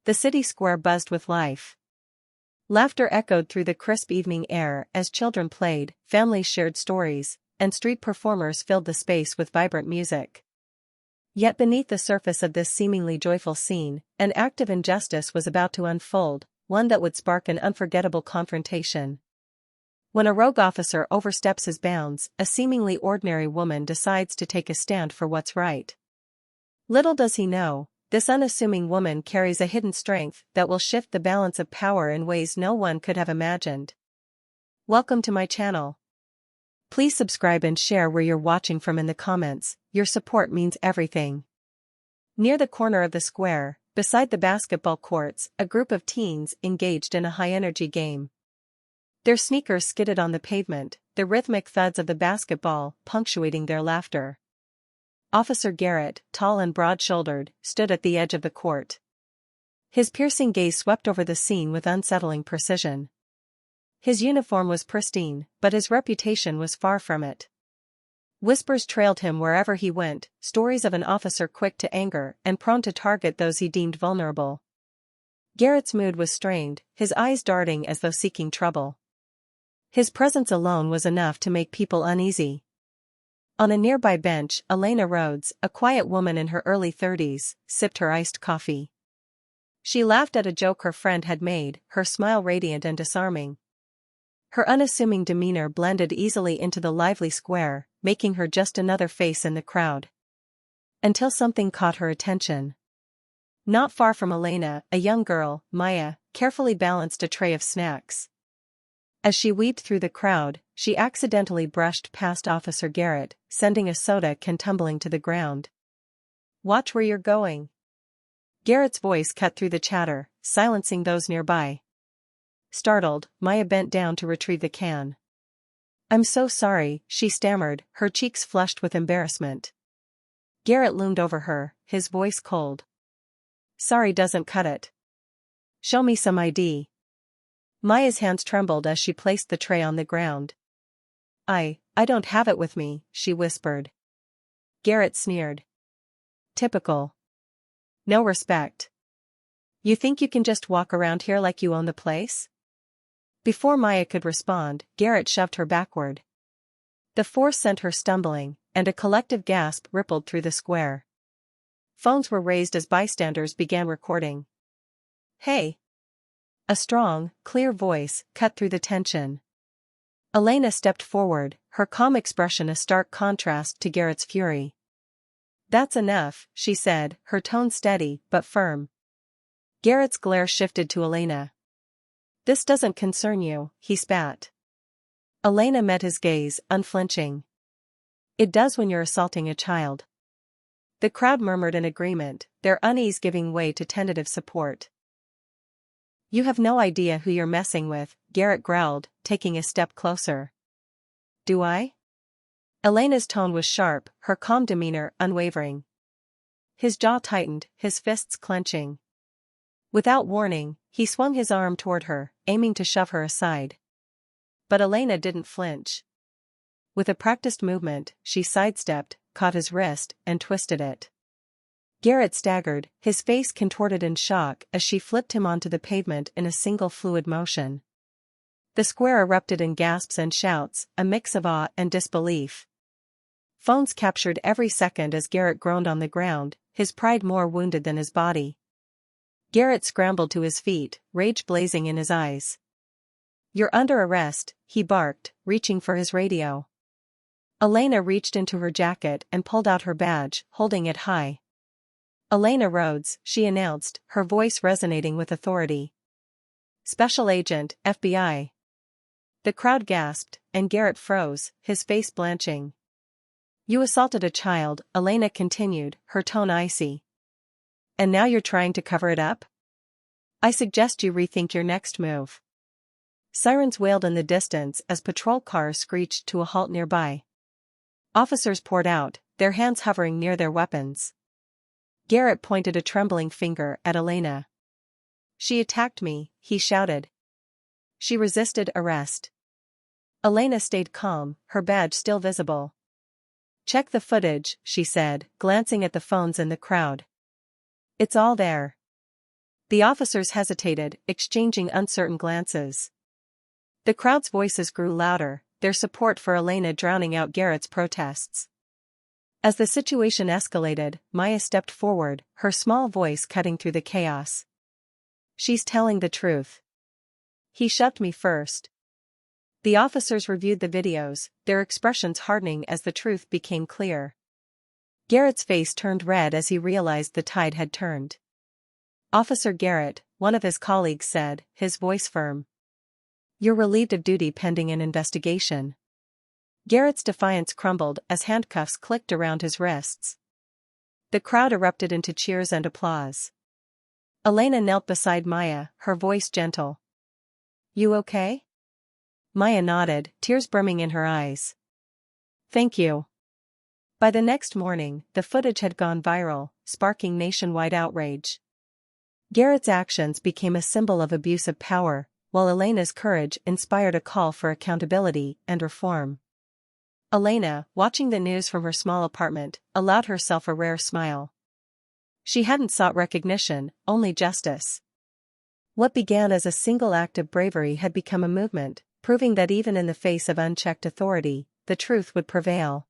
The city square buzzed with life. Laughter echoed through the crisp evening air as children played, families shared stories, and street performers filled the space with vibrant music. Yet beneath the surface of this seemingly joyful scene, an act of injustice was about to unfold, one that would spark an unforgettable confrontation. When a rogue officer oversteps his bounds, a seemingly ordinary woman decides to take a stand for what's right. Little does he know, this unassuming woman carries a hidden strength that will shift the balance of power in ways no one could have imagined. Welcome to my channel. Please subscribe and share where you're watching from in the comments, your support means everything. Near the corner of the square, beside the basketball courts, a group of teens engaged in a high-energy game. Their sneakers skidded on the pavement, the rhythmic thuds of the basketball punctuating their laughter. Officer Garrett, tall and broad-shouldered, stood at the edge of the court. His piercing gaze swept over the scene with unsettling precision. His uniform was pristine, but his reputation was far from it. Whispers trailed him wherever he went, stories of an officer quick to anger and prone to target those he deemed vulnerable. Garrett's mood was strained, his eyes darting as though seeking trouble. His presence alone was enough to make people uneasy. On a nearby bench, Elena Rhodes, a quiet woman in her early 30s, sipped her iced coffee. She laughed at a joke her friend had made, her smile radiant and disarming. Her unassuming demeanor blended easily into the lively square, making her just another face in the crowd. Until something caught her attention. Not far from Elena, a young girl, Maya, carefully balanced a tray of snacks. As she weaved through the crowd, she accidentally brushed past Officer Garrett, sending a soda can tumbling to the ground. "Watch where you're going." Garrett's voice cut through the chatter, silencing those nearby. Startled, Maya bent down to retrieve the can. "I'm so sorry," she stammered, her cheeks flushed with embarrassment. Garrett loomed over her, his voice cold. "Sorry doesn't cut it. Show me some ID." Maya's hands trembled as she placed the tray on the ground. I don't have it with me," she whispered. Garrett sneered. "Typical. No respect. You think you can just walk around here like you own the place?" Before Maya could respond, Garrett shoved her backward. The force sent her stumbling, and a collective gasp rippled through the square. Phones were raised as bystanders began recording. "Hey!" A strong, clear voice cut through the tension. Elena stepped forward, her calm expression a stark contrast to Garrett's fury. "That's enough," she said, her tone steady but firm. Garrett's glare shifted to Elena. "This doesn't concern you," he spat. Elena met his gaze, unflinching. "It does when you're assaulting a child." The crowd murmured in agreement, their unease giving way to tentative support. "You have no idea who you're messing with," Garrett growled, taking a step closer. "Do I?" Elena's tone was sharp, her calm demeanor unwavering. His jaw tightened, his fists clenching. Without warning, he swung his arm toward her, aiming to shove her aside. But Elena didn't flinch. With a practiced movement, she sidestepped, caught his wrist, and twisted it. Garrett staggered, his face contorted in shock as she flipped him onto the pavement in a single fluid motion. The square erupted in gasps and shouts, a mix of awe and disbelief. Phones captured every second as Garrett groaned on the ground, his pride more wounded than his body. Garrett scrambled to his feet, rage blazing in his eyes. "You're under arrest," he barked, reaching for his radio. Elena reached into her jacket and pulled out her badge, holding it high. "Elena Rhodes," she announced, her voice resonating with authority. "Special Agent, FBI." The crowd gasped, and Garrett froze, his face blanching. "You assaulted a child," Elena continued, her tone icy. "And now you're trying to cover it up? I suggest you rethink your next move." Sirens wailed in the distance as patrol cars screeched to a halt nearby. Officers poured out, their hands hovering near their weapons. Garrett pointed a trembling finger at Elena. "She attacked me," he shouted. "She resisted arrest." Elena stayed calm, her badge still visible. "Check the footage," she said, glancing at the phones in the crowd. "It's all there." The officers hesitated, exchanging uncertain glances. The crowd's voices grew louder, their support for Elena drowning out Garrett's protests. As the situation escalated, Maya stepped forward, her small voice cutting through the chaos. "She's telling the truth. He shoved me first." The officers reviewed the videos, their expressions hardening as the truth became clear. Garrett's face turned red as he realized the tide had turned. "Officer Garrett," one of his colleagues said, his voice firm. "You're relieved of duty pending an investigation." Garrett's defiance crumbled as handcuffs clicked around his wrists. The crowd erupted into cheers and applause. Elena knelt beside Maya, her voice gentle. "You okay?" Maya nodded, tears brimming in her eyes. "Thank you." By the next morning, the footage had gone viral, sparking nationwide outrage. Garrett's actions became a symbol of abuse of power, while Elena's courage inspired a call for accountability and reform. Elena, watching the news from her small apartment, allowed herself a rare smile. She hadn't sought recognition, only justice. What began as a single act of bravery had become a movement, proving that even in the face of unchecked authority, the truth would prevail.